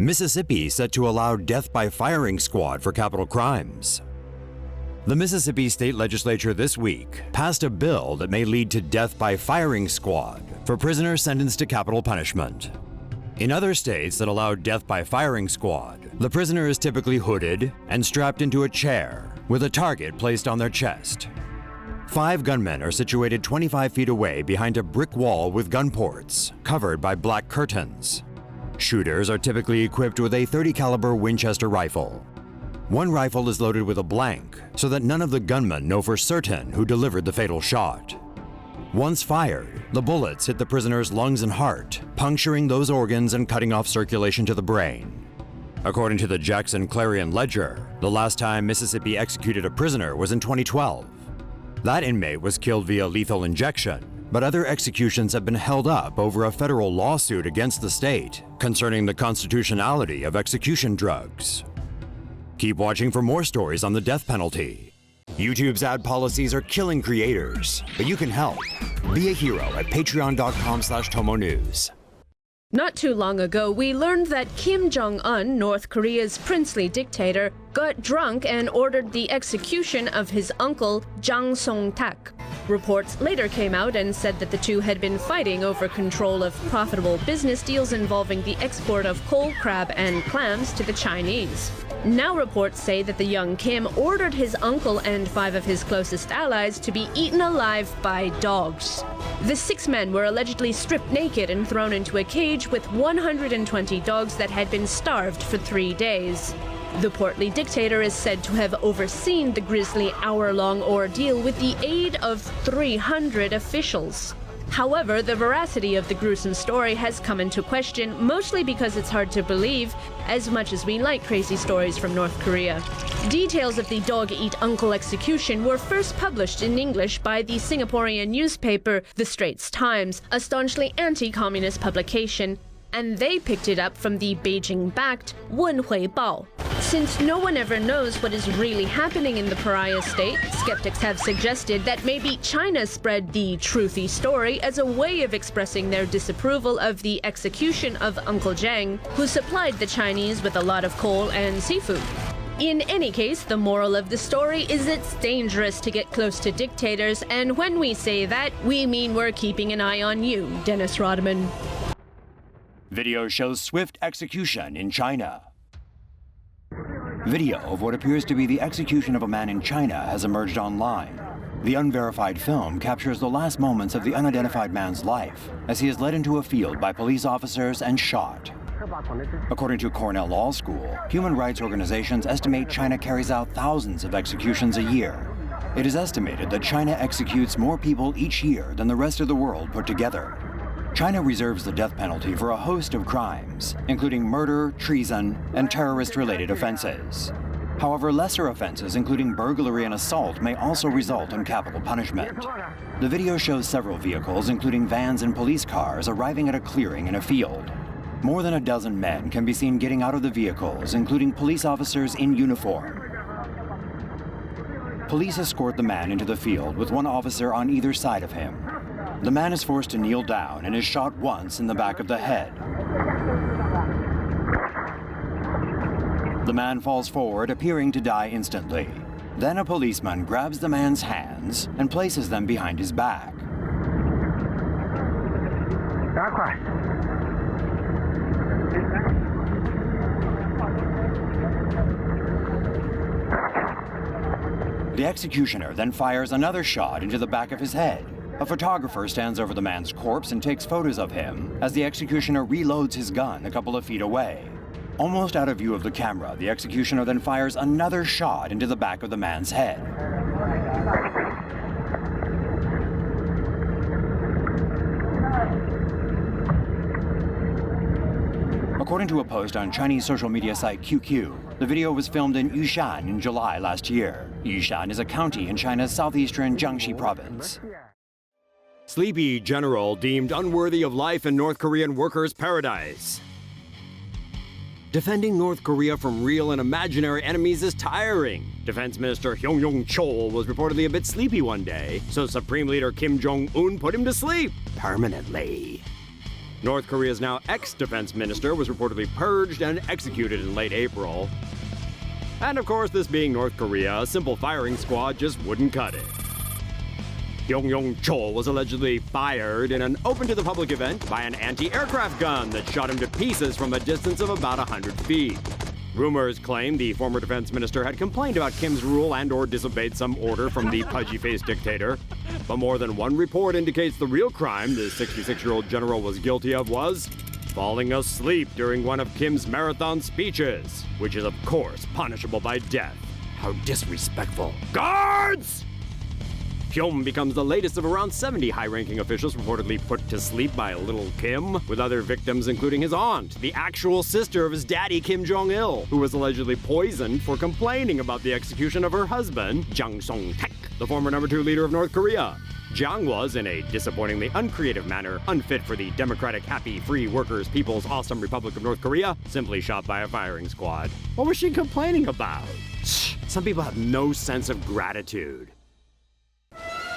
Mississippi set to allow death by firing squad for capital crimes. The Mississippi state legislature this week passed a bill that may lead to death by firing squad for prisoners sentenced to capital punishment. In other states that allow death by firing squad, the prisoner is typically hooded and strapped into a chair with a target placed on their chest. 5 gunmen are situated 25 feet away behind a brick wall with gun ports covered by black curtains. Shooters are typically equipped with a .30 caliber Winchester rifle. One rifle is loaded with a blank so that none of the gunmen know for certain who delivered the fatal shot. Once fired, the bullets hit the prisoner's lungs and heart, puncturing those organs and cutting off circulation to the brain. According to the Jackson Clarion Ledger, the last time Mississippi executed a prisoner was in 2012. That inmate was killed via lethal injection, but other executions have been held up over a federal lawsuit against the state concerning the constitutionality of execution drugs. Keep watching for more stories on the death penalty. YouTube's ad policies are killing creators, but you can help. Be a hero at patreon.com/TomoNews. Not too long ago, we learned that Kim Jong-un, North Korea's princely dictator, got drunk and ordered the execution of his uncle, Jang Song-tak. Reports later came out and said that the two had been fighting over control of profitable business deals involving the export of coal, crab, and clams to the Chinese. Now reports say that the young Kim ordered his uncle and 5 of his closest allies to be eaten alive by dogs. The 6 men were allegedly stripped naked and thrown into a cage with 120 dogs that had been starved for 3 days. The portly dictator is said to have overseen the grisly hour-long ordeal with the aid of 300 officials. However, the veracity of the gruesome story has come into question, mostly because it's hard to believe, as much as we like crazy stories from North Korea. Details of the dog-eat-uncle execution were first published in English by the Singaporean newspaper The Straits Times, a staunchly anti-communist publication, and they picked it up from the Beijing-backed Wenhui-Bao. Since no one ever knows what is really happening in the pariah state, skeptics have suggested that maybe China spread the truthy story as a way of expressing their disapproval of the execution of Uncle Zhang, who supplied the Chinese with a lot of coal and seafood. In any case, the moral of the story is it's dangerous to get close to dictators, and when we say that, we mean we're keeping an eye on you, Dennis Rodman. Video shows swift execution in China. Video of what appears to be the execution of a man in China has emerged online. The unverified film captures the last moments of the unidentified man's life as he is led into a field by police officers and shot. According to Cornell Law School, human rights organizations estimate China carries out thousands of executions a year. It is estimated that China executes more people each year than the rest of the world put together. China reserves the death penalty for a host of crimes, including murder, treason, and terrorist-related offenses. However, lesser offenses, including burglary and assault, may also result in capital punishment. The video shows several vehicles, including vans and police cars, arriving at a clearing in a field. More than a dozen men can be seen getting out of the vehicles, including police officers in uniform. Police escort the man into the field with one officer on either side of him. The man is forced to kneel down and is shot once in the back of the head. The man falls forward, appearing to die instantly. Then a policeman grabs the man's hands and places them behind his back. The executioner then fires another shot into the back of his head. A photographer stands over the man's corpse and takes photos of him as the executioner reloads his gun a couple of feet away. Almost out of view of the camera, the executioner then fires another shot into the back of the man's head. According to a post on Chinese social media site QQ, the video was filmed in Yushan in July last year. Yushan is a county in China's southeastern Jiangxi province. Sleepy general deemed unworthy of life in North Korean workers' paradise. Defending North Korea from real and imaginary enemies is tiring. Defense Minister Hyung Yong-chol was reportedly a bit sleepy one day, so Supreme Leader Kim Jong-un put him to sleep permanently. North Korea's now ex-defense minister was reportedly purged and executed in late April. And of course, this being North Korea, a simple firing squad just wouldn't cut it. Yong Chol was allegedly fired in an open-to-the-public event by an anti-aircraft gun that shot him to pieces from a distance of about 100 feet. Rumors claim the former defense minister had complained about Kim's rule and/or disobeyed some order from the pudgy-faced dictator. But more than one report indicates the real crime the 66-year-old general was guilty of was falling asleep during one of Kim's marathon speeches, which is of course punishable by death. How disrespectful. Guards! Kim becomes the latest of around 70 high-ranking officials reportedly put to sleep by little Kim, with other victims including his aunt, the actual sister of his daddy Kim Jong-il, who was allegedly poisoned for complaining about the execution of her husband, Jang Song-taek, the former number 2 leader of North Korea. Jang was, in a disappointingly uncreative manner, unfit for the democratic, happy, free workers' people's awesome Republic of North Korea, simply shot by a firing squad. What was she complaining about? Some people have no sense of gratitude.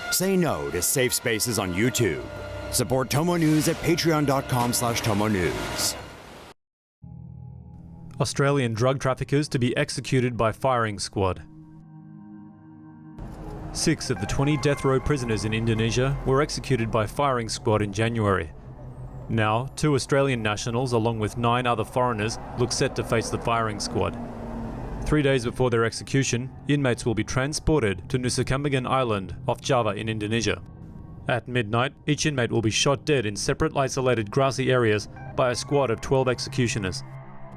Say no to safe spaces on YouTube. Support TomoNews at patreon.com/TomoNews. Australian drug traffickers to be executed by firing squad. 6 of the 20 death row prisoners in Indonesia were executed by firing squad in January. Now, 2 Australian nationals along with 9 other foreigners look set to face the firing squad. 3 days before their execution, inmates will be transported to Nusa Kambangan Island off Java in Indonesia. At midnight, each inmate will be shot dead in separate isolated grassy areas by a squad of 12 executioners.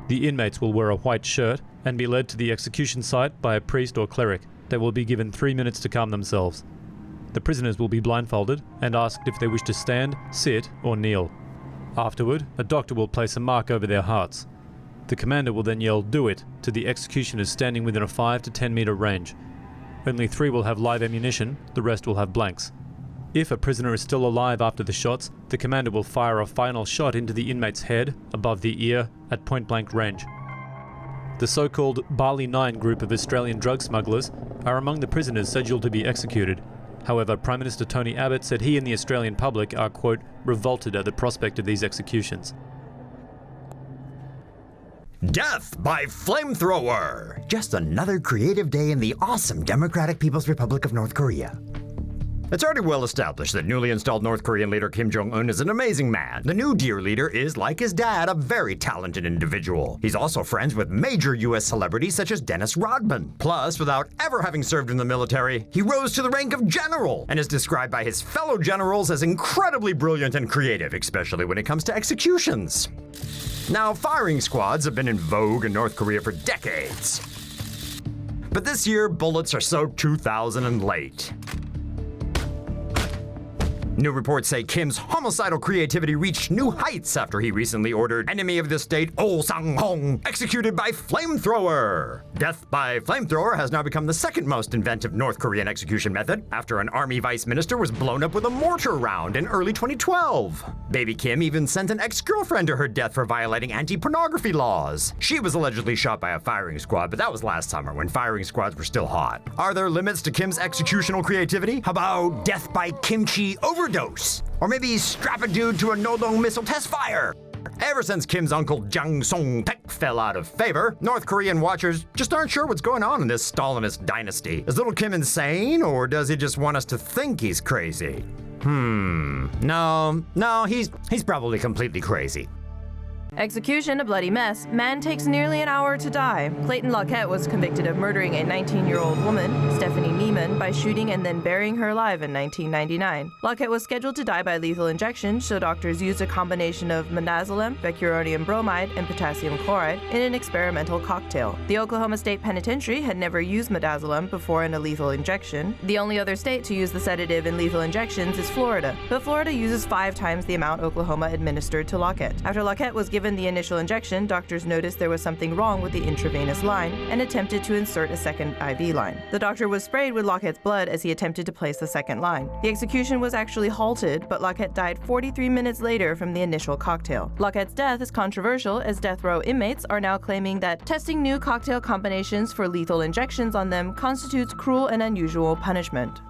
The inmates will wear a white shirt and be led to the execution site by a priest or cleric. They will be given 3 minutes to calm themselves. The prisoners will be blindfolded and asked if they wish to stand, sit, or kneel. Afterward, a doctor will place a mark over their hearts. The commander will then yell, "Do it," to the executioners standing within a 5 to 10 meter range. Only 3 will have live ammunition, the rest will have blanks. If a prisoner is still alive after the shots, the commander will fire a final shot into the inmate's head, above the ear, at point-blank range. The so-called Bali 9 group of Australian drug smugglers are among the prisoners scheduled to be executed. However, Prime Minister Tony Abbott said he and the Australian public are, quote, revolted at the prospect of these executions. Death by flamethrower! Just another creative day in the awesome Democratic People's Republic of North Korea. It's already well established that newly installed North Korean leader Kim Jong-un is an amazing man. The new dear leader is, like his dad, a very talented individual. He's also friends with major U.S. celebrities such as Dennis Rodman. Plus, without ever having served in the military, he rose to the rank of general and is described by his fellow generals as incredibly brilliant and creative, especially when it comes to executions. Now, firing squads have been in vogue in North Korea for decades. But this year, bullets are so 2000 and late. New reports say Kim's homicidal creativity reached new heights after he recently ordered enemy of the state Oh Sang-hong executed by flamethrower. Death by flamethrower has now become the second most inventive North Korean execution method after an army vice minister was blown up with a mortar round in early 2012. Baby Kim even sent an ex-girlfriend to her death for violating anti-pornography laws. She was allegedly shot by a firing squad, but that was last summer when firing squads were still hot. Are there limits to Kim's executional creativity? How about death by kimchi overdose? Or maybe strap a dude to a no-dong missile test fire? Ever since Kim's uncle Jang Song-taek fell out of favor, North Korean watchers just aren't sure what's going on in this Stalinist dynasty. Is little Kim insane, or does he just want us to think he's crazy? No, he's probably completely crazy. Execution a bloody mess. Man takes nearly an hour to die. Clayton Lockett was convicted of murdering a 19-year-old woman, Stephanie Neiman, by shooting and then burying her alive in 1999. Lockett was scheduled to die by lethal injection, so doctors used a combination of midazolam, becuronium bromide, and potassium chloride in an experimental cocktail. The Oklahoma State Penitentiary had never used midazolam before in a lethal injection. The only other state to use the sedative in lethal injections is Florida, but Florida uses 5 times the amount Oklahoma administered to Lockett. After Lockett was given the initial injection, doctors noticed there was something wrong with the intravenous line and attempted to insert a second IV line. The doctor was sprayed with Lockett's blood as he attempted to place the second line. The execution was actually halted, but Lockett died 43 minutes later from the initial cocktail. Lockett's death is controversial as death row inmates are now claiming that testing new cocktail combinations for lethal injections on them constitutes cruel and unusual punishment.